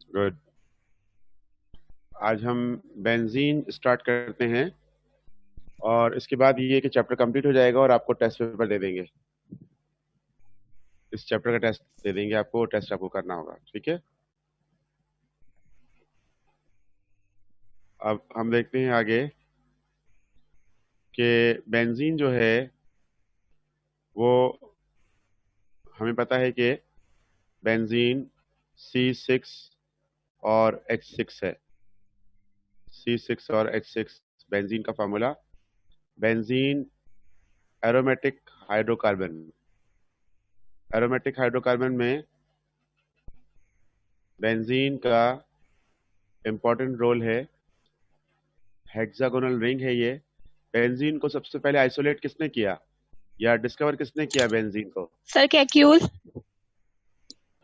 Good. आज हम benzene start करते हैं और इसके बाद ये कि चैप्टर कंप्लीट हो जाएगा और आपको टेस्ट पेपर दे देंगे। इस चैप्टर का टेस्ट दे देंगे आपको, टेस्ट आपको करना होगा, ठीक है। अब हम देखते हैं आगे कि बेंजीन जो है वो हमें पता है कि बेंजीन C6 और H6 है। C6 और H6 बेंजीन का formula. Benzene aromatic hydrocarbon. Aromatic hydrocarbon में बेंजीन का इंपॉर्टेंट रोल है। हेक्सागोनल रिंग है ये। बेंजीन को सबसे पहले आइसोलेट किसने किया या डिस्कवर किसने किया बेंजीन को? Sir Kekulé.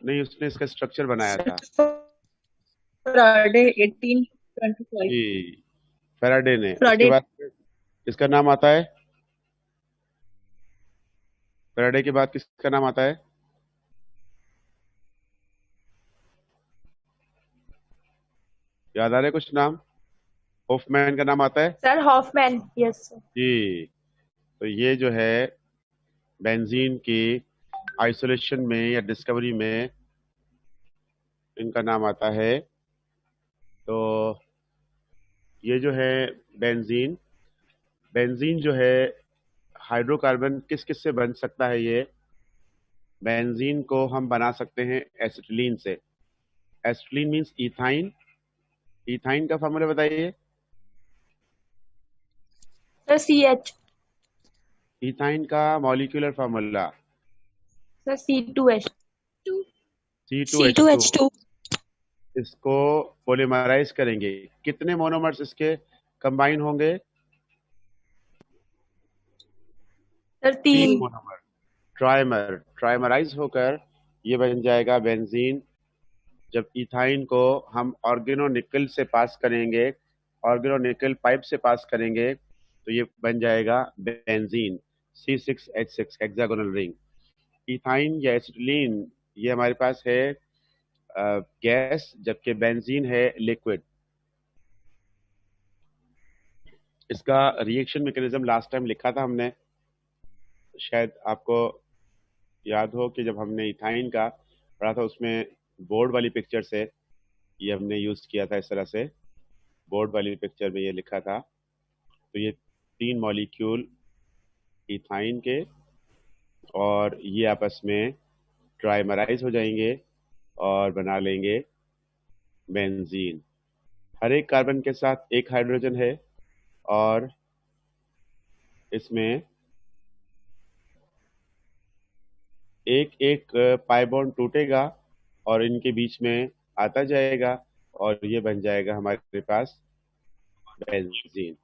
नहीं, उसने इसका स्ट्रक्चर बनाया था। फ्राइडे 1825। जी, फैराडे ने। उसके फ्राइडे। बाद इसका नाम आता है, फैराडे के बाद किसका नाम आता है? याद आ रहा है कुछ नाम? होफमैन का नाम आता है सर हॉफमैन। Yes sir. जी। तो ये जो है बेंजीन की आइसोलेशन में या डिस्कवरी में इनका नाम आता है। तो ये जो है बेंजीन, बेंजीन जो है हाइड्रोकार्बन किस किस से बन सकता है? ये बेंजीन को हम बना सकते हैं एसिटिलीन से। Acetylene means ethyne. इथाइन का फॉर्मूला बताइए। Sir CH। इथाइन का molecular formula sir C2H। C2H2। C2H2। इसको पोलीमराइज करेंगे, कितने मोनोमर्स इसके कंबाइन होंगे? सर 3 3। मोनोमर। ट्राइमर, ट्राइमराइज होकर ये बन जाएगा बेंजीन। जब इथाइन को हम ऑर्गेनो निकल से पास करेंगे, ऑर्गेनो निकल पाइप से पास करेंगे, तो ये बन जाएगा benzene C6H6 hexagonal ring. Ethyne या एसिटिलीन ये हमारे पास है गैस, जबकि बेंजीन है लिक्विड। इसका रिएक्शन मैकेनिज्म लास्ट टाइम लिखा था हमने, शायद आपको याद हो कि जब हमने इथाइन का पढ़ा था उसमें बोर्ड वाली पिक्चर से ये हमने यूज किया था। इस तरह से बोर्ड वाली पिक्चर में ये लिखा था। तो ये 3 मॉलिक्यूल इथाइन के और ये आपस में ट्राइमराइज हो जाएंगे और बना लेंगे बेंजीन। हर एक कार्बन के साथ एक हाइड्रोजन है और इसमें एक एक पाई बॉन्ड टूटेगा और इनके बीच में आता जाएगा और ये बन जाएगा हमारे पास बेंजीन।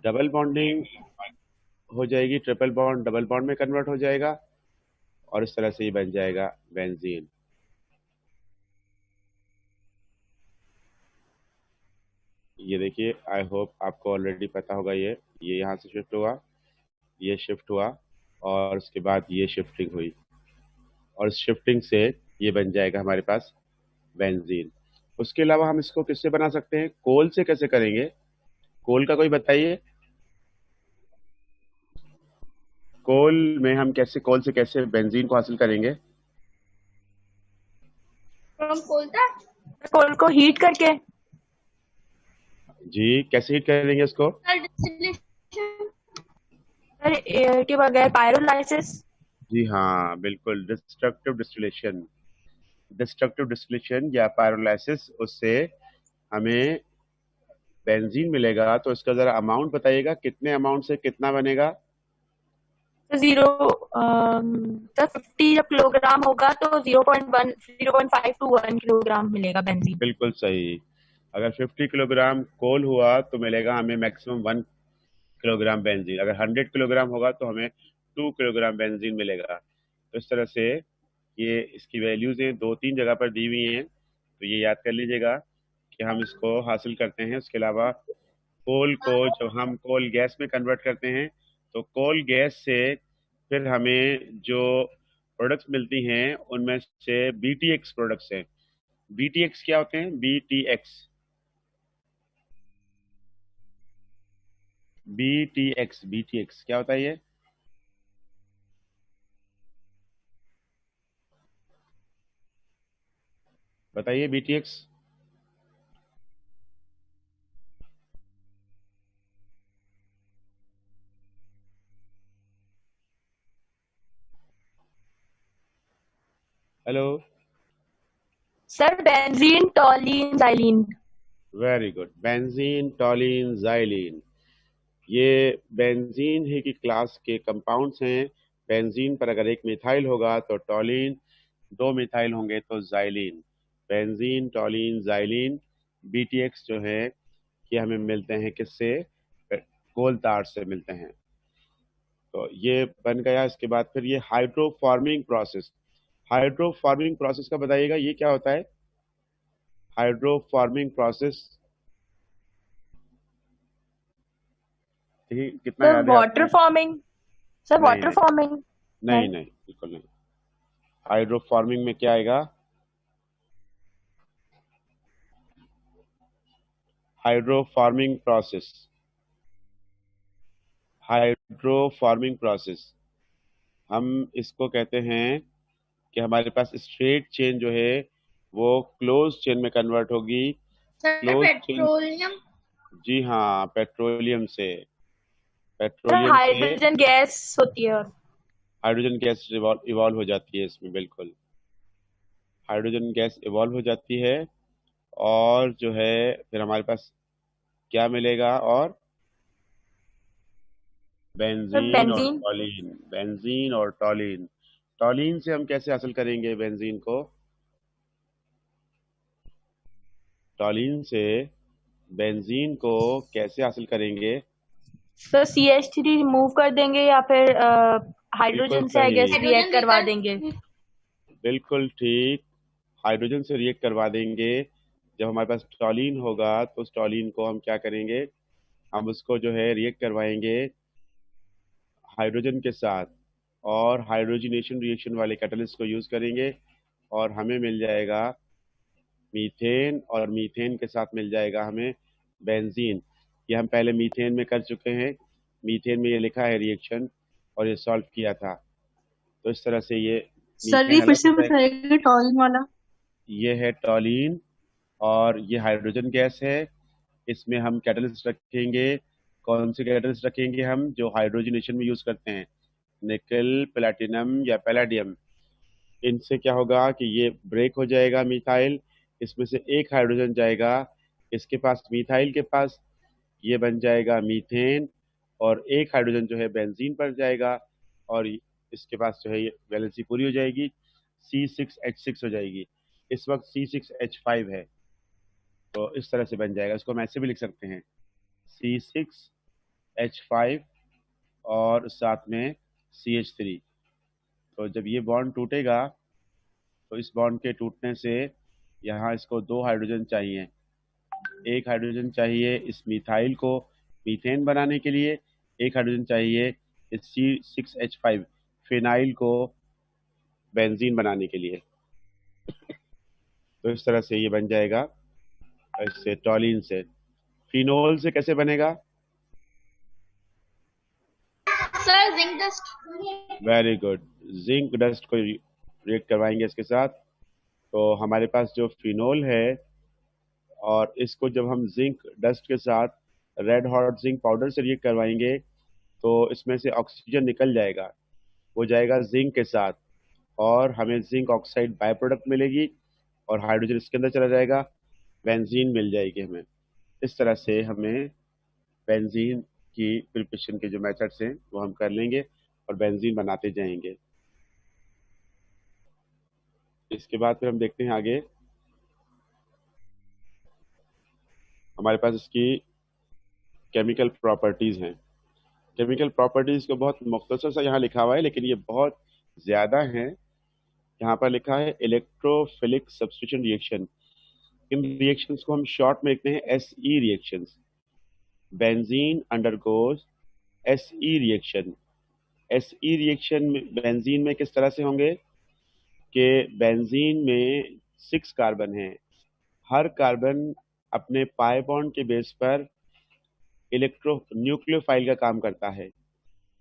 डबल बॉन्डिंग हो जाएगी, ट्रिपल बॉन्ड डबल बॉन्ड में कन्वर्ट हो जाएगा और इस तरह से ये बन जाएगा बेंजीन। ये देखिए, आई होप आपको ऑलरेडी पता होगा। ये यहाँ से शिफ्ट हुआ, ये शिफ्ट हुआ और उसके बाद ये शिफ्टिंग हुई और इस शिफ्टिंग से ये बन जाएगा हमारे पास बेंजीन। उसके अलावा हम इसको किससे बना सकते हैं? कोल से कैसे करेंगे? कोल का कोई बताइए। कोल में हम कैसे, कोल से कैसे बेंजीन को हासिल करेंगे? कोल को हीट करके। जी, कैसे हीट करेंगे इसको? सर एयर के बगैर पायरोलाइसिस। जी हाँ, बिल्कुल, डिस्ट्रक्टिव डिस्टिलेशन। डिस्ट्रक्टिव डिस्टिलेशन या पायरोलाइसिस, उससे हमें बेंजीन मिलेगा। तो इसका जरा अमाउंट बताइएगा, कितने अमाउंट से कितना बनेगा? तो 50 जब किलोग्राम होगा तो 0.5 to 1 किलोग्राम मिलेगा बेंजीन। बिल्कुल सही। अगर 50 किलोग्राम कोल हुआ तो मिलेगा हमें मैक्सिमम 1 किलोग्राम बेंजीन। अगर 100 किलोग्राम होगा तो हमें 2 किलोग्राम बेंजीन मिलेगा। तो इस तरह से ये इसकी वैल्यूज हैं, 2-3 जगह पर दी हुई हैं, तो ये याद कर लीजिएगा कि हम इसको हासिल करते हैं। उसके अलावा कोल को जब हम कोल गैस में कन्वर्ट करते हैं तो कोल गैस से फिर हमें जो प्रोडक्ट्स मिलती हैं उनमें से BTX प्रोडक्ट्स हैं। BTX क्या होते हैं? BTX, BTX क्या होता है ये? बताइए BTX। Hello. Sir benzene toluene xylene. Very good, benzene toluene xylene. ये बेंजीन ही की क्लास के कंपाउंड्स हैं। बेंजीन पर अगर एक मिथाइल होगा तो टॉलीन, दो मिथाइल होंगे तो xylene. Benzene toluene xylene, BTX जो है ये हमें मिलते हैं किससे? कोल तार से मिलते हैं। तो ये बन गया। इसके बाद फिर ये हाइड्रोफॉर्मिंग प्रोसेस, हाइड्रोफॉर्मिंग प्रोसेस का बताइएगा ये क्या होता है? हाइड्रोफॉर्मिंग प्रोसेस कितना सर याद है वाटर आपको? फॉर्मिंग। सर नहीं वाटर नहीं फॉर्मिंग। नहीं नहीं, बिल्कुल नहीं। हाइड्रोफॉर्मिंग में क्या आएगा? हाइड्रोफॉर्मिंग प्रोसेस, हाइड्रोफॉर्मिंग प्रोसेस हम इसको कहते हैं कि हमारे पास स्ट्रेट चेन जो है वो क्लोज चेन में कन्वर्ट होगी। Sir close chain, petroleum. जी हाँ, पेट्रोलियम से, सर पेट्रोलियम से हाइड्रोजन गैस होती है। हाइड्रोजन गैस इवॉल्व हो जाती है इसमें, बिल्कुल। हाइड्रोजन गैस इवॉल्व हो जाती है और जो है फिर हमारे पास क्या मिलेगा? और सर बेंजीन और बेंजीन। टॉलीन, बेंजीन और टॉलीन। टॉलीन से हम कैसे हासिल करेंगे बेंजीन को? टॉलीन से बेंजीन को कैसे हासिल करेंगे? सर CH3 रिमूव कर देंगे या फिर बिल्कुल हाइड्रोजन से आई सही, गेस रिएक्ट करवा देंगे। बिल्कुल ठीक। हाइड्रोजन से रिएक्ट करवा देंगे। जब हमारे पास टॉलीन होगा तो उस टॉलीन को हम क्या करेंगे? हम उसको जो है रिएक्ट करवाएंगे हाइड्रोजन के साथ, और हाइड्रोजनेशन रिएक्शन वाले कैटलिस्ट को यूज करेंगे और हमें मिल जाएगा मीथेन, और मीथेन के साथ मिल जाएगा हमें बेंजीन। ये हम पहले मीथेन में कर चुके हैं, मीथेन में ये लिखा है रिएक्शन, और ये सॉल्व किया था। तो इस तरह से ये सर मीथेन ये फिर अलग से हो जाएगा। बताइएगा टॉलिन वाला। ये है टॉलीन और ये हाइड्रोजन गैस है। इसमें हम कैटलिस्ट रखेंगे। कौन से कैटलिस्ट रखेंगे हम? जो हाइड्रोजनेशन में यूज करते हैं, निकल, प्लेटिनम या पैलेडियम। इनसे क्या होगा कि ये ब्रेक हो जाएगा मिथाइल, इसमें से एक हाइड्रोजन जाएगा इसके पास, मिथाइल के पास, ये बन जाएगा मीथेन, और एक हाइड्रोजन जो है बेंजीन पर जाएगा, और इसके पास जो है ये वैलेंसी पूरी हो जाएगी, C6H6 हो जाएगी। इस वक्त C6H5 है, तो इस तरह से बन जाएगा। इसको हम ऐसे भी लिख सकते हैं, C6H5 और साथ में CH3। तो जब ये बॉन्ड टूटेगा तो इस बॉन्ड के टूटने से यहाँ इसको दो हाइड्रोजन चाहिए। एक हाइड्रोजन चाहिए इस मिथाइल को मीथेन बनाने के लिए, एक हाइड्रोजन चाहिए इस C6H5 फिनाइल को बेंजीन बनाने के लिए। तो इस तरह से ये बन जाएगा इससे, टॉलीन से। फिनोल से कैसे बनेगा? Sir zinc dust. Very good, zinc dust को रिएक्ट करवाएंगे इसके साथ। तो हमारे पास जो फिनोल है, और इसको जब हम जिंक डस्ट के साथ रेड हॉट जिंक पाउडर से रिएक्ट करवाएंगे तो इसमें से ऑक्सीजन निकल जाएगा, वो जाएगा जिंक के साथ, और हमें जिंक ऑक्साइड बाय प्रोडक्ट मिलेगी, और हाइड्रोजन इसके अंदर चला जाएगा, बेंजीन मिल जाएगी हमें। इस तरह से हमें बेंजीन की प्रिपरेशन के जो मेथड्स हैं वो हम कर लेंगे और बेंजीन बनाते जाएंगे। इसके बाद फिर हम देखते हैं आगे। हमारे पास इसकी केमिकल प्रॉपर्टीज हैं। केमिकल प्रॉपर्टीज को बहुत मुख्तसर सा यहाँ लिखा हुआ है, लेकिन ये बहुत ज्यादा है। यहाँ पर लिखा है इलेक्ट्रोफिलिक सब्स्टिट्यूशन रिएक्शन। इन रिएक्शंस को हम शॉर्ट में लिखते हैं SE reactions. Benzene undergoes SE reaction. SE reaction में बेंजीन में किस तरह से होंगे कि बेंजीन में 6 कार्बन हैं। हर कार्बन अपने पाई बॉन्ड के बेस पर इलेक्ट्रो न्यूक्लियोफाइल का काम करता है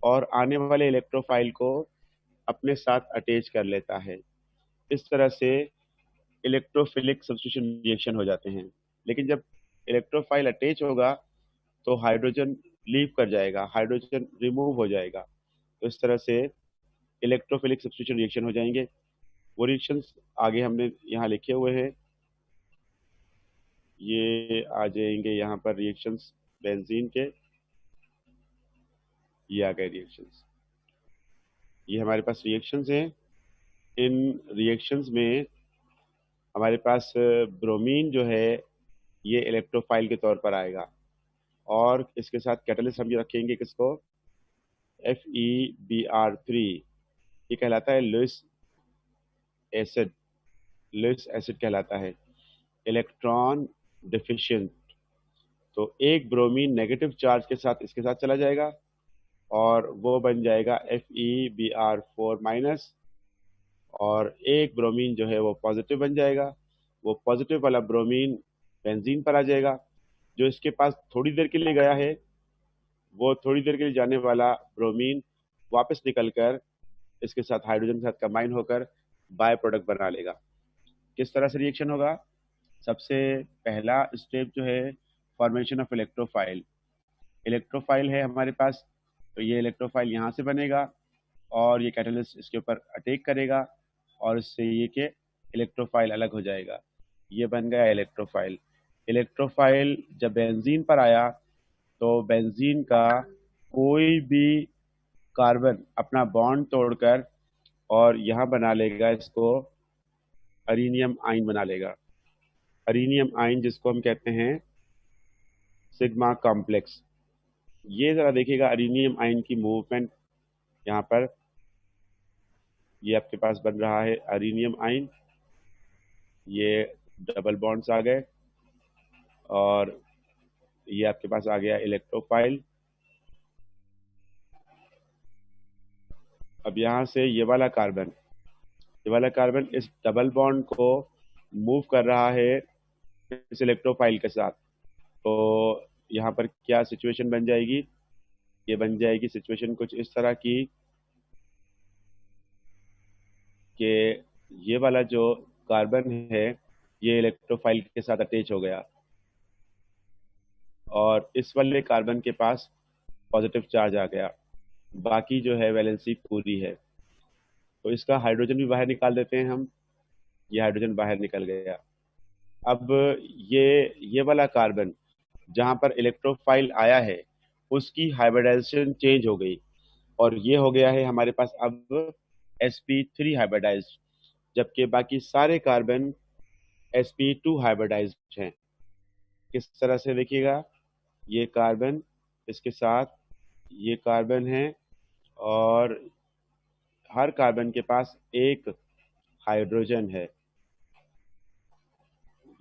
और आने वाले इलेक्ट्रोफाइल को अपने साथ अटैच कर लेता है। इस तरह से इलेक्ट्रोफिलिक सब्स्टिट्यूशन रिएक्शन हो जाते हैं। लेकिन जब इलेक्ट्रोफाइल अटैच होगा तो हाइड्रोजन लीव कर जाएगा, हाइड्रोजन रिमूव हो जाएगा। तो इस तरह से इलेक्ट्रोफिलिक सब्स्टिट्यूशन रिएक्शन हो जाएंगे। वो रिएक्शंस आगे हमने यहाँ लिखे हुए हैं, ये आ जाएंगे यहाँ पर रिएक्शंस बेंजीन के। ये आ गए रिएक्शंस, ये हमारे पास रिएक्शंस हैं। इन रिएक्शंस में हमारे पास ब्रोमीन जो है ये इलेक्ट्रोफाइल के तौर पर आएगा और इसके साथ कैटलिस्ट हम ये रखेंगे किसको, FeBr3। ये कहलाता है लुईस एसिड, लुईस एसिड कहलाता है, इलेक्ट्रॉन डिफिशिएंट। तो एक ब्रोमीन नेगेटिव चार्ज के साथ इसके साथ चला जाएगा और वो बन जाएगा FeBr4- और एक ब्रोमीन जो है वो पॉजिटिव बन जाएगा। वो पॉजिटिव वाला ब्रोमीन बेंजीन पर आ जाएगा। जो इसके पास थोड़ी देर के लिए गया है वो थोड़ी देर के लिए जाने वाला ब्रोमीन वापस निकलकर इसके साथ हाइड्रोजन के साथ कंबाइन होकर बाय प्रोडक्ट बना लेगा। किस तरह से रिएक्शन होगा? सबसे पहला स्टेप जो है फॉर्मेशन ऑफ इलेक्ट्रोफाइल। इलेक्ट्रोफाइल है हमारे पास, तो ये इलेक्ट्रोफाइल यहाँ से बनेगा और ये कैटलिस्ट इसके ऊपर अटैक करेगा और इससे ये के इलेक्ट्रोफाइल अलग हो जाएगा। ये बन गया इलेक्ट्रोफाइल। इलेक्ट्रोफाइल जब बेंजीन पर आया तो बेंजीन का कोई भी कार्बन अपना बॉन्ड तोड़कर और यहाँ बना लेगा, इसको अरीनियम आइन बना लेगा। अरीनियम आइन जिसको हम कहते हैं सिग्मा कॉम्प्लेक्स। ये जरा देखिएगा अरीनियम आइन की मूवमेंट, यहाँ पर ये आपके पास बन रहा है अरीनियम आइन। ये डबल बॉन्ड्स आ गए और ये आपके पास आ गया इलेक्ट्रोफाइल। अब यहाँ से ये वाला कार्बन इस डबल बॉन्ड को मूव कर रहा है इस इलेक्ट्रोफाइल के साथ। तो यहाँ पर क्या सिचुएशन बन जाएगी? ये बन जाएगी सिचुएशन कुछ इस तरह की कि ये वाला जो कार्बन है ये इलेक्ट्रोफाइल के साथ अटैच हो गया और इस वाले कार्बन के पास पॉजिटिव चार्ज आ गया, बाकी जो है वैलेंसी पूरी है। तो इसका हाइड्रोजन भी बाहर निकाल देते हैं हम। ये हाइड्रोजन बाहर निकल गया। अब ये वाला कार्बन जहां पर इलेक्ट्रोफाइल आया है उसकी हाइब्रिडाइजेशन चेंज हो गई और ये हो गया है हमारे पास अब sp3 हाइब्रिडाइज्ड, जबकि बाकी सारे कार्बन sp2 हाइब्रिडाइज्ड हैं। किस तरह से देखिएगा, ये कार्बन इसके साथ ये कार्बन है और हर कार्बन के पास एक हाइड्रोजन है।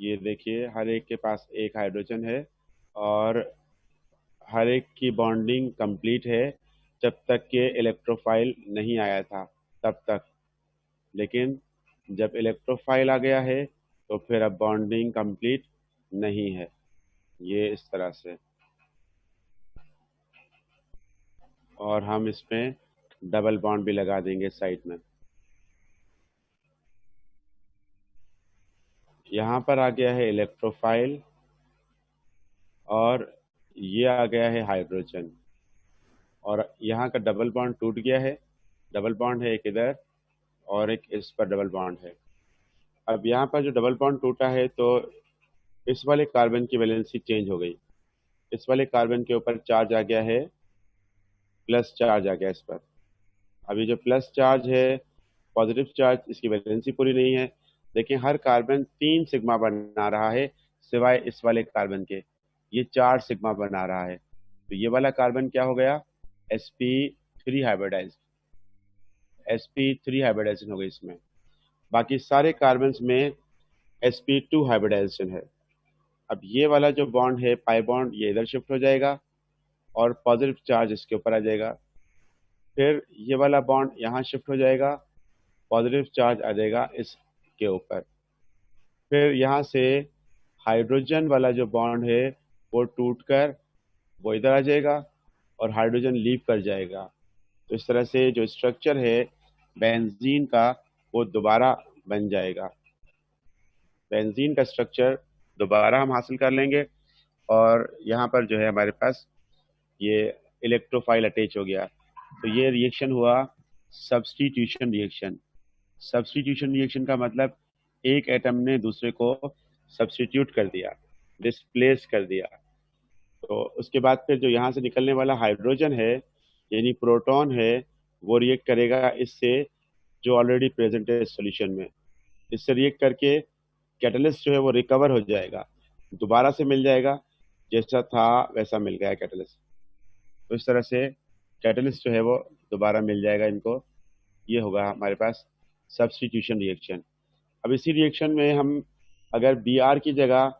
ये देखिए हर एक के पास एक हाइड्रोजन है और हर एक की बॉन्डिंग कंप्लीट है जब तक के इलेक्ट्रोफाइल नहीं आया था तब तक। लेकिन जब इलेक्ट्रोफाइल आ गया है तो फिर अब बॉन्डिंग कंप्लीट नहीं है। ये इस तरह से, और हम इसमें डबल बॉन्ड भी लगा देंगे साइड में। यहाँ पर आ गया है इलेक्ट्रोफाइल और ये आ गया है हाइड्रोजन और यहाँ का डबल बॉन्ड टूट गया है। डबल बॉन्ड है एक इधर और एक इस पर डबल बॉन्ड है। अब यहाँ पर जो डबल बॉन्ड टूटा है तो इस वाले कार्बन की वैलेंसी चेंज हो गई। इस वाले कार्बन के ऊपर चार्ज आ गया है, प्लस चार्ज आ गया इस पर। अभी जो प्लस चार्ज है पॉजिटिव चार्ज, इसकी वैलेंसी पूरी नहीं है। देखिए हर कार्बन 3 सिग्मा बना रहा है सिवाय इस वाले कार्बन के, ये 4 सिग्मा बना रहा है। तो ये वाला कार्बन क्या हो गया, sp3 हाइब्रिडाइज्ड, sp3 हाइब्रिडाइजेशन हो गई इसमें। बाकी सारे कार्बन में sp2 हाइब्रिडाइजेशन है। अब ये वाला जो बॉन्ड है पाई बॉन्ड ये इधर शिफ्ट हो जाएगा और पॉजिटिव चार्ज इसके ऊपर आ जाएगा। फिर ये वाला बॉन्ड यहाँ शिफ्ट हो जाएगा, पॉजिटिव चार्ज आ जाएगा इसके ऊपर। फिर यहाँ से हाइड्रोजन वाला जो बॉन्ड है वो टूटकर वो इधर आ जाएगा और हाइड्रोजन लीव कर जाएगा। तो इस तरह से जो स्ट्रक्चर है बेंजीन का वो दोबारा बन जाएगा। बेंजीन का स्ट्रक्चर दोबारा हम हासिल कर लेंगे और यहाँ पर जो है हमारे पास ये इलेक्ट्रोफाइल अटैच हो गया। तो ये रिएक्शन हुआ सब्स्टिट्यूशन रिएक्शन। सब्स्टिट्यूशन रिएक्शन का मतलब एक एटम ने दूसरे को सब्स्टिट्यूट कर दिया, डिस्प्लेस कर दिया। तो उसके बाद फिर जो यहाँ से निकलने वाला हाइड्रोजन है यानी प्रोटॉन है वो रिएक्ट करेगा इससे जो ऑलरेडी प्रेजेंट है सॉल्यूशन में। इससे रिएक्ट करके कैटलिस्ट जो है वो रिकवर हो जाएगा, दोबारा से मिल जाएगा, जैसा था वैसा मिल गया कैटलिस्ट। तो इस तरह से कैटलिस्ट जो है वो दोबारा मिल जाएगा इनको। ये होगा हमारे पास सब्स्टिट्यूशन रिएक्शन। अब इसी रिएक्शन में हम अगर Br की जगह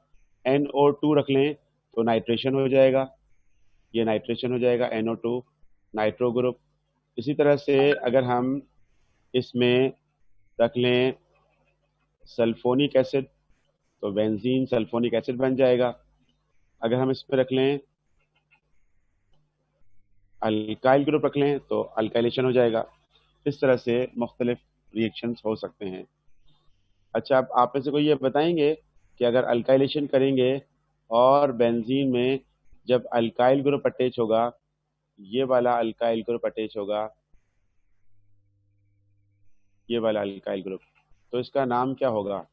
NO2 रख लें तो नाइट्रेशन हो जाएगा, ये नाइट्रेशन हो जाएगा NO2 नाइट्रो ग्रुप। इसी तरह से अगर हम इसमें रख लें सल्फोनिक एसिड तो बेंजीन सल्फोनिक एसिड बन जाएगा। अगर हम इसमें रख लें अल्काइल ग्रुप रख लें तो अल्काइलेशन हो जाएगा। इस तरह से मुख्तलिफ रिएक्शंस हो सकते हैं। अच्छा, अब आप में से कोई ये बताएंगे कि अगर अल्काइलेशन करेंगे और बेंजीन में जब अल्काइल ग्रुप अटैच होगा, ये वाला अल्काइल ग्रुप अटैच होगा, ये वाला अल्काइल ग्रुप, तो इसका नाम क्या होगा?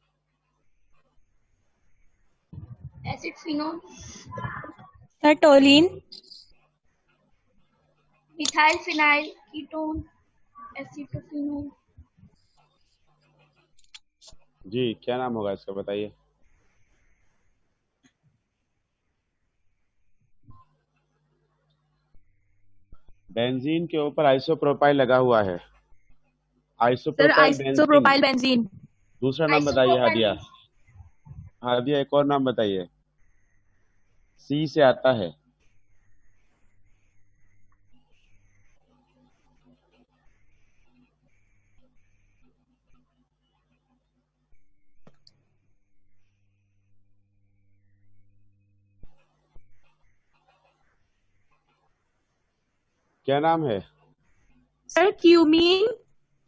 Acid phenol, sir toluene. Methyl phenyl ketone, acetophenol. जी, क्या नाम होगा इसका बताइए। बेंजीन के ऊपर आइसोप्रोपाइल लगा हुआ है, sir isopropyl benzene. Isopropyl benzene. दूसरा नाम बताइए हादिया। हादिया एक और नाम बताइए, सी से आता है। क्या नाम है? Sir cumene.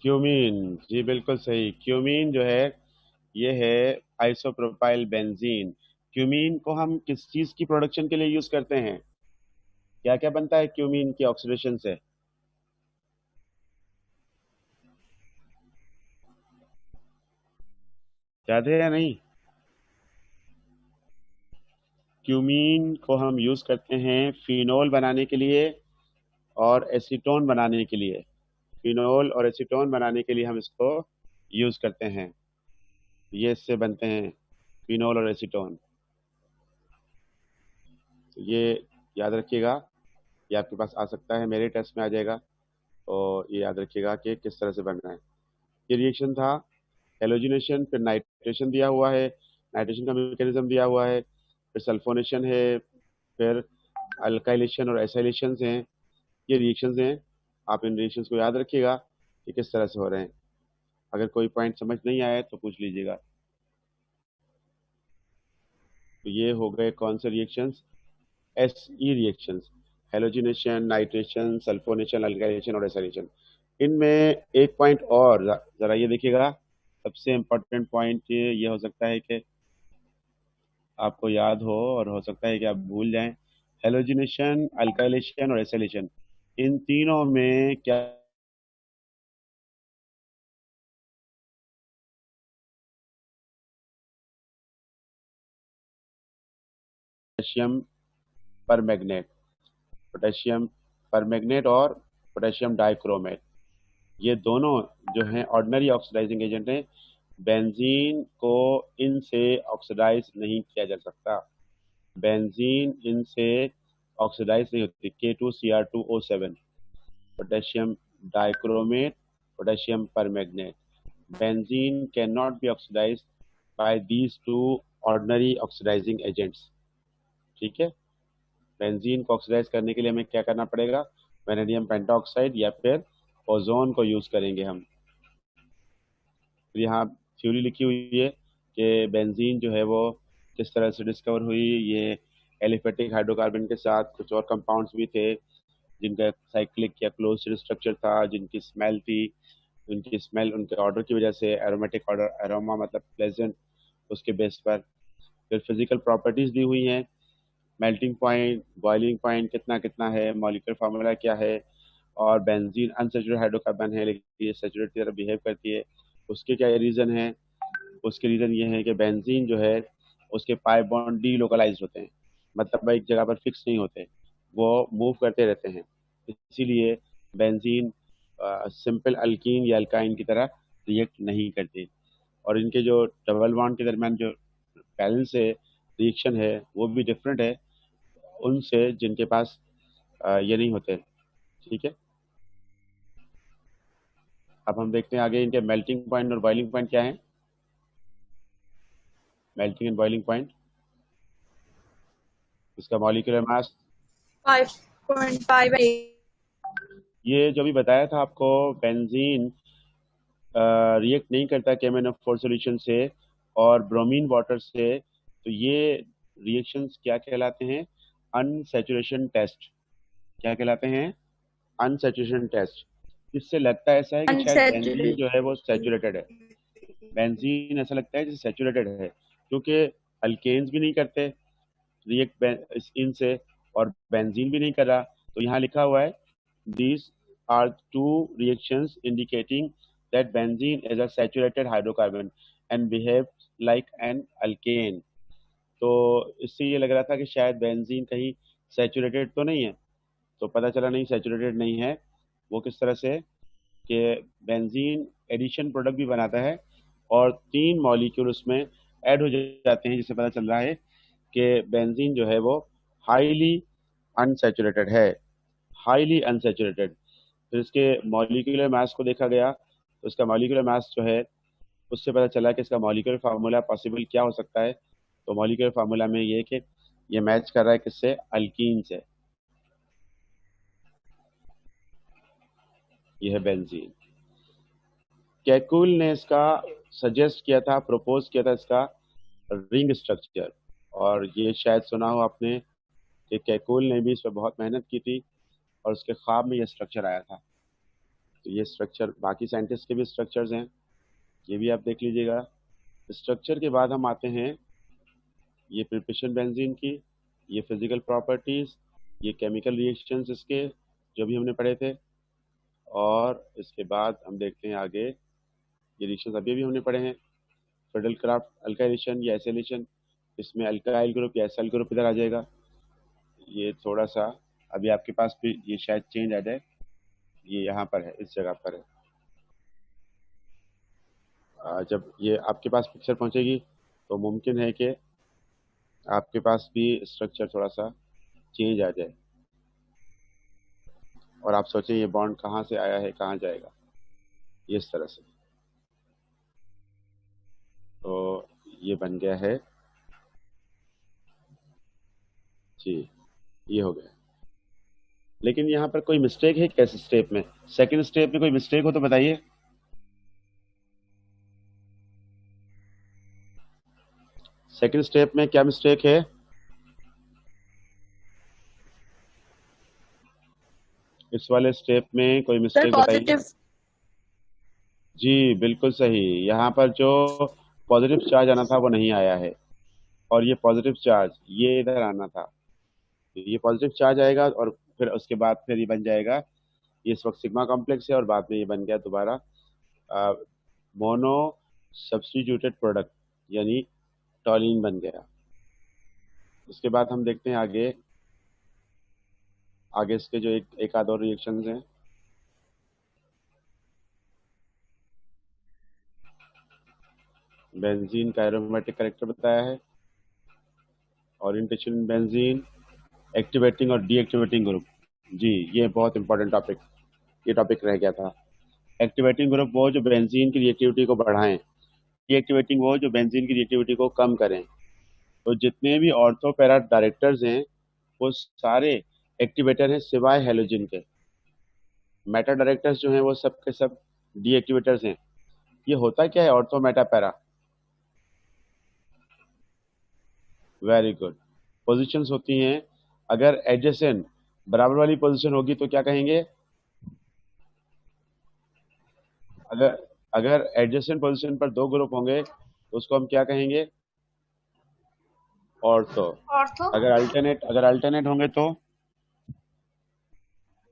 क्यूमीन। जी बिल्कुल सही, क्यूमीन जो है ये है आइसोप्रोपाइल बेंजीन। क्यूमीन को हम किस चीज की प्रोडक्शन के लिए यूज करते हैं? क्या क्या बनता है क्यूमीन की ऑक्सीडेशन से? याद है या नहीं? क्यूमीन को हम यूज करते हैं फिनोल बनाने के लिए और एसीटोन बनाने के लिए। फिनोल और एसीटोन बनाने के लिए हम इसको यूज करते हैं। ये इससे बनते हैं फिनोल और एसीटोन। तो ये याद रखिएगा, ये आपके पास आ सकता है, मेरे टेस्ट में आ जाएगा। तो ये याद रखिएगा कि किस तरह से बनना है। ये रिएक्शन था हेलोजिनेशन, फिर नाइट्रेशन दिया हुआ है, नाइट्रेशन का मैकेनिज्म दिया हुआ है, फिर सल्फोनेशन है, फिर अल्काइलेशन और एसाइलेशन हैं। ये रिएक्शंस हैं। आप इन रिएक्शंस को याद रखिएगा कि किस तरह से हो रहे हैं। अगर कोई पॉइंट समझ नहीं आया तो पूछ लीजिएगा। तो ये हो गए कौन से reactions? SE reactions, halogenation, nitration, sulphonation, alkylation और एसाइलेशन। इनमें एक पॉइंट और जरा ये देखिएगा, सबसे इम्पोर्टेंट पॉइंट ये हो सकता है कि आपको याद हो और हो सकता है कि आप भूल जाएं। हेलोजिनेशन, अल्काइलेशन और एसाइलेशन, इन तीनों में क्या पोटेशियम परमैंगनेट, पोटेशियम परमैंगनेट और पोटेशियम डाइक्रोमेट, ये दोनों जो हैं ऑर्डिनरी ऑक्सीडाइजिंग एजेंट हैं। बेंजीन को इनसे ऑक्सीडाइज नहीं किया जा सकता। बेंजीन इनसे ऑक्सीडाइज नहीं होती। K2Cr2O7, potassium dichromate, potassium permanganate. Benzene can not be oxidised by these two ordinary oxidising agents. ठीक है, बेंजीन को ऑक्सीडाइज करने के लिए हमें क्या करना पड़ेगा? वेनेडियम पेंटाऑक्साइड या फिर ओजोन को यूज करेंगे हम। तो यहाँ थ्योरी लिखी हुई है कि बेंजीन जो है वो किस तरह से डिस्कवर हुई। ये एलिफेटिक हाइड्रोकार्बन के साथ कुछ और कंपाउंड्स भी थे जिनका साइक्लिक या क्लोज्ड स्ट्रक्चर था, जिनकी स्मेल थी, उनकी स्मेल उनके ऑर्डर की वजह से एरोमेटिक ऑर्डर, एरोमा मतलब प्लेजेंट, उसके बेस पर फिर फिजिकल प्रॉपर्टीज दी हुई हैं, मेल्टिंग पॉइंट, बॉइलिंग पॉइंट कितना कितना है, मॉलिक्यूलर फार्मूला क्या है, और बेंजीन अनसेचुरेटेड हाइड्रोकार्बन है लेकिन ये सेचुरेट की तरह बिहेव करती है, उसके क्या रीज़न है। उसके रीज़न ये है कि बेंजीन जो है उसके पाई बॉन्ड डी लोकलाइज होते हैं, मतलब एक जगह पर फिक्स नहीं होते, वो मूव करते रहते हैं, इसीलिए बेंजीन सिंपल अल्कीन या अल्काइन की तरह रिएक्ट नहीं करते। और इनके जो डबल बॉन्ड के दरमियान जो बैलेंस है, रिएक्शन है, वो भी डिफरेंट है उनसे जिनके पास ये नहीं होते। ठीक है, अब हम देखते हैं आगे इनके मेल्टिंग पॉइंट और बॉइलिंग पॉइंट क्या है। मेल्टिंग एंड बॉइलिंग पॉइंट, इसका मॉलिक्यूलर मास 5.5 ये जो भी बताया था आपको, बेंजीन रिएक्ट नहीं करता KMnO4 सॉल्यूशन से और ब्रोमीन वाटर से, तो ये रिएक्शंस क्या कहलाते हैं, अनसैचुरेशन टेस्ट। क्या कहलाते हैं, अनसैचुरेशन टेस्ट। इससे लगता है ऐसा है कि शायद बेंजीन unsaturated. जो है वो सैचुरेटेड है, बेंजीन ऐसा लगता है जैसे सैचुरेटेड है, क्योंकि अल्केन्स भी नहीं करते रिएक्ट इनसे और बेंजीन भी नहीं कर रहा। तो यहाँ लिखा हुआ है these are two reactions indicating that benzene is a saturated hydrocarbon and behaves like an alkane। तो इससे ये लग रहा था कि शायद बेंजीन कहीं सैचुरेटेड तो नहीं है, तो पता चला नहीं, सैचुरेटेड नहीं है। वो किस तरह से कि बेंजीन एडिशन प्रोडक्ट भी बनाता है और 3 मॉलिक्यूल उसमें ऐड हो जाते हैं, जिससे पता चल रहा है कि बेंजीन जो है वो हाईली अनसैचुरेटेड है, हाईली अनसैचुरेटेड। फिर इसके मॉलिक्यूलर मास को देखा गया, तो इसका मॉलिक्यूलर मास जो है उससे पता चला कि इसका मॉलिक्यूलर फार्मूला पॉसिबल क्या हो सकता है। तो मॉलिक्यूलर फार्मूला में ये कि ये मैच कर रहा है किससे, अल्कीन से। ये है बेंजीन। कैकुल ने इसका सजेस्ट किया था, प्रपोज किया था इसका रिंग स्ट्रक्चर, और ये शायद सुना हो आपने कि कैकुल ने भी इस पर बहुत मेहनत की थी और उसके ख्वाब में ये स्ट्रक्चर आया था। तो ये स्ट्रक्चर बाकी साइंटिस्ट के भी स्ट्रक्चर्स हैं, ये भी आप देख लीजिएगा। स्ट्रक्चर के बाद हम आते हैं ये प्रिपरेशन बेंजीन की, ये फिजिकल प्रॉपर्टीज, ये केमिकल रिएक्शंस इसके जो भी हमने पढ़े थे, और इसके बाद हम देखते हैं आगे ये रिएक्शंस अभी भी हमने पढ़े हैं, फिडल क्राफ्ट अल्काइलेशन या एसिलेशन, इसमें अल्काइल ग्रुप या एसाइल ग्रुप इधर आ जाएगा। ये थोड़ा सा अभी आपके पास भी ये शायद चेंज आ जाए, ये यहाँ पर है, इस जगह पर है। जब ये आपके पास पिक्चर पहुंचेगी तो मुमकिन है कि आपके पास भी स्ट्रक्चर थोड़ा सा चेंज आ जाए और आप सोचें ये बॉन्ड कहाँ से आया है, कहाँ जाएगा, ये इस तरह से। तो ये बन गया है जी, ये हो गया। लेकिन यहाँ पर कोई मिस्टेक है कैसे स्टेप में, सेकंड स्टेप में कोई मिस्टेक हो तो बताइए। सेकंड स्टेप में क्या मिस्टेक है, इस वाले स्टेप में कोई Sir, मिस्टेक बताइए। positive. जी बिल्कुल सही, यहाँ पर जो पॉजिटिव चार्ज आना था वो नहीं आया है, और ये पॉजिटिव चार्ज ये इधर आना था, ये पॉजिटिव चार्ज आएगा और फिर उसके बाद फिर ये बन जाएगा, ये इस वक्त सिग्मा कॉम्प्लेक्स है और बाद में ये बन गया दोबारा मोनो सब्स्टिट्यूटेड प्रोडक्ट, यानी टॉलिन बन गया। उसके बाद हम देखते हैं आगे, आगे इसके जो एक आध और रिएक्शंस हैं। बेंजीन का एरोमेटिक कैरेक्टर बताया है, ओरिएंटेशन बेंजीन, एक्टिवेटिंग और डीएक्टिवेटिंग ग्रुप। जी ये बहुत इंपॉर्टेंट टॉपिक, ये टॉपिक रह गया था। एक्टिवेटिंग ग्रुप वो जो बेंजीन की रिएक्टिविटी को बढ़ाएं, डीएक्टिवेटिंग वो जो बेंजीन की रिएक्टिविटी को कम करें। तो जितने भी ऑर्थो पैरा डायरेक्टर्स हैं वो सारे एक्टिवेटर हैं सिवाय हेलोजन के। मेटा डायरेक्टर्स जो हैं वो सब के सब डीएक्टिवेटर्स हैं। ये होता क्या है ortho Meta para, very good. Positions होती हैं, अगर एडजेसेंट बराबर वाली पोजीशन होगी तो क्या कहेंगे? अगर अगर एडजेसेंट पोजीशन पर दो ग्रुप होंगे तो उसको हम क्या कहेंगे? ऑर्थो। ऑर्थो। अगर अल्टरनेट होंगे तो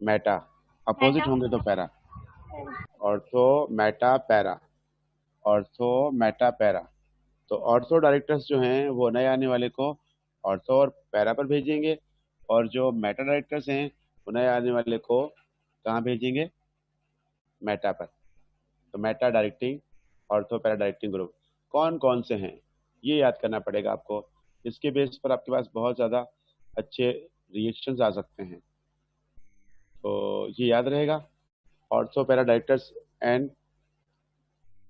मेटा। Opposite Meta. होंगे तो para. Ortho, Meta, para. Ortho, Meta, para. तो ऑर्थो डायरेक्टर्स जो हैं वो नए आने वाले को ऑर्थो और पैरा पर भेजेंगे, और जो मेटा डायरेक्टर्स हैं वो नए आने वाले को कहाँ भेजेंगे? मेटा पर। तो Meta directing, ortho para directing group कौन कौन से हैं, ये याद करना पड़ेगा आपको। इसके बेस पर आपके पास बहुत ज़्यादा अच्छे रिएक्शंस आ सकते हैं, तो ये याद रहेगा। ऑर्थो पैरा डायरेक्टर्स एंड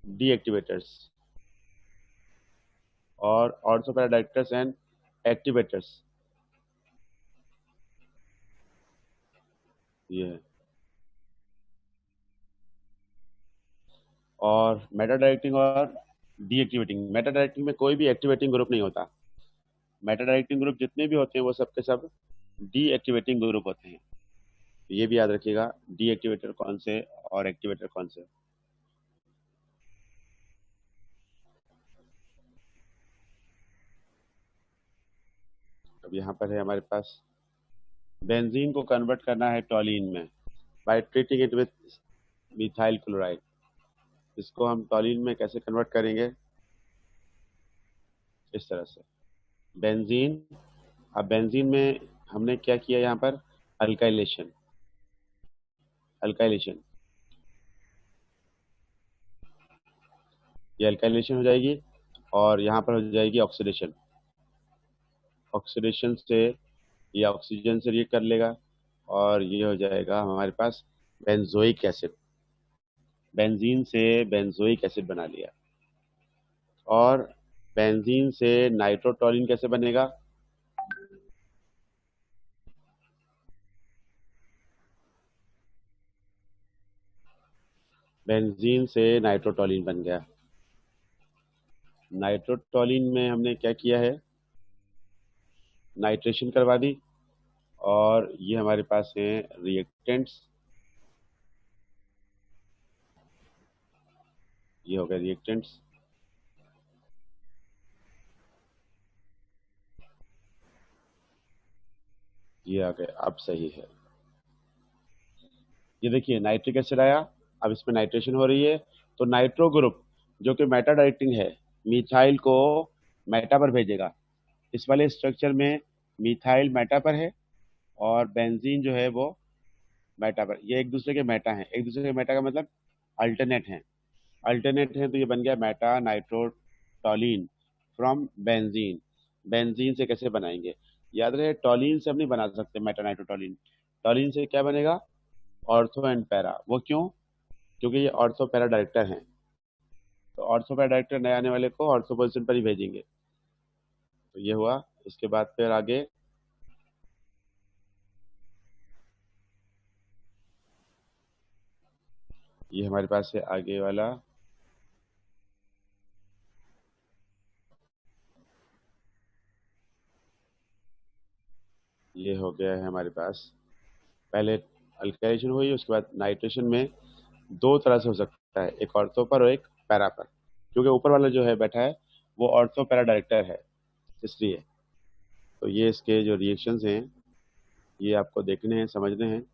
डीएक्टिवेटर्स, और ortho para directors and activators, ये है। और मेटा डायरेक्टिंग और डीएक्टिवेटिंग, मेटा डायरेक्टिंग में कोई भी एक्टिवेटिंग ग्रुप नहीं होता। मेटा डायरेक्टिंग ग्रुप जितने भी होते हैं वो सब के सब डीएक्टिवेटिंग ग्रुप होते हैं। ये भी याद रखिएगा, डीएक्टिवेटर कौन से और एक्टिवेटर कौन से। अब यहाँ पर है हमारे पास, बेंजीन को कन्वर्ट करना है टॉलीन में by treating it with methyl chloride. इसको हम टॉलीन में कैसे कन्वर्ट करेंगे? इस तरह से बेंजीन। अब बेंजीन में हमने क्या किया यहाँ पर? अल्काइलेशन। अल्काइलेशन, ये अल्काइलेशन हो जाएगी, और यहाँ पर हो जाएगी ऑक्सीडेशन। ऑक्सीडेशन से ये ऑक्सीजन से रिएक्ट कर लेगा, और ये हो जाएगा हमारे पास बेंजोइक एसिड। बेंजीन से बेंजोइक एसिड बना लिया। और बेंजीन से नाइट्रोटोलिन कैसे बनेगा? बेंजीन से नाइट्रोटोलिन बन गया। नाइट्रोटोलिन में हमने क्या किया है? नाइट्रेशन करवा दी, और ये हमारे पास है रिएक्टेंट्स। ये हो गए रिएक्टेंट्स। ये आ गए, अब सही है। ये देखिए नाइट्रिक एसिड आया, अब इसमें नाइट्रेशन हो रही है, तो नाइट्रो ग्रुप जो कि मेटा डायरेक्टिंग है, मिथाइल को मेटा पर भेजेगा। इस वाले स्ट्रक्चर में मिथाइल मेटा पर है, और बेंजीन जो है वो मेटा पर। ये एक दूसरे के मेटा हैं, एक दूसरे के मेटा का मतलब अल्टरनेट हैं। अल्टरनेट है तो ये बन गया मेटा नाइट्रोटोलीन फ्रॉम बेंजीन। बेंजीन से कैसे बनाएंगे? याद रहे, टोलीन से हम नहीं बना सकते मेटा नाइट्रोटोलीन। टोलीन से क्या बनेगा? Ortho and para. वो क्यों? क्योंकि ये ऑर्थो पैरा डायरेक्टर हैं, तो ऑर्थो पैरा डायरेक्टर नए आने वाले को ऑर्थो पोजिशन पर ही भेजेंगे। तो ये हुआ। इसके बाद फिर आगे ये हमारे पास है आगे वाला, ये हो गया है हमारे पास। पहले अल्कलाइजेशन हुई, उसके बाद नाइट्रेशन में दो तरह से हो सकता है, एक ऑर्थो पर और एक पैरा पर। क्योंकि ऊपर वाला जो है बैठा है वो ऑर्थो पैरा डायरेक्टर है, इसलिए। तो ये इसके जो रिएक्शंस हैं ये आपको देखने हैं, समझने हैं।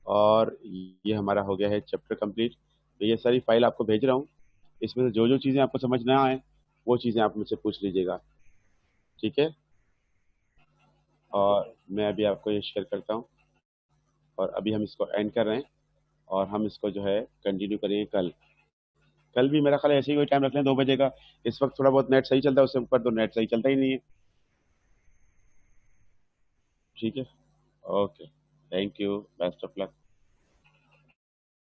और ये हमारा हो गया है चैप्टर कंप्लीट। तो ये सारी फाइल आपको भेज रहा हूँ, इसमें से जो जो चीज़ें आपको समझ ना आए वो चीज़ें आप मुझसे पूछ लीजिएगा, ठीक है? और मैं अभी आपको ये शेयर करता हूँ, और अभी हम इसको एंड कर रहे हैं, और हम इसको जो है कंटिन्यू करेंगे कल। कल भी मेरा ख्याल है ऐसे ही कोई टाइम रख लें, 2 बजे का। इस वक्त थोड़ा बहुत नेट सही चलता है, उससे ऊपर तो नेट सही चलता ही नहीं है। ठीक है, okay, thank you, best of luck.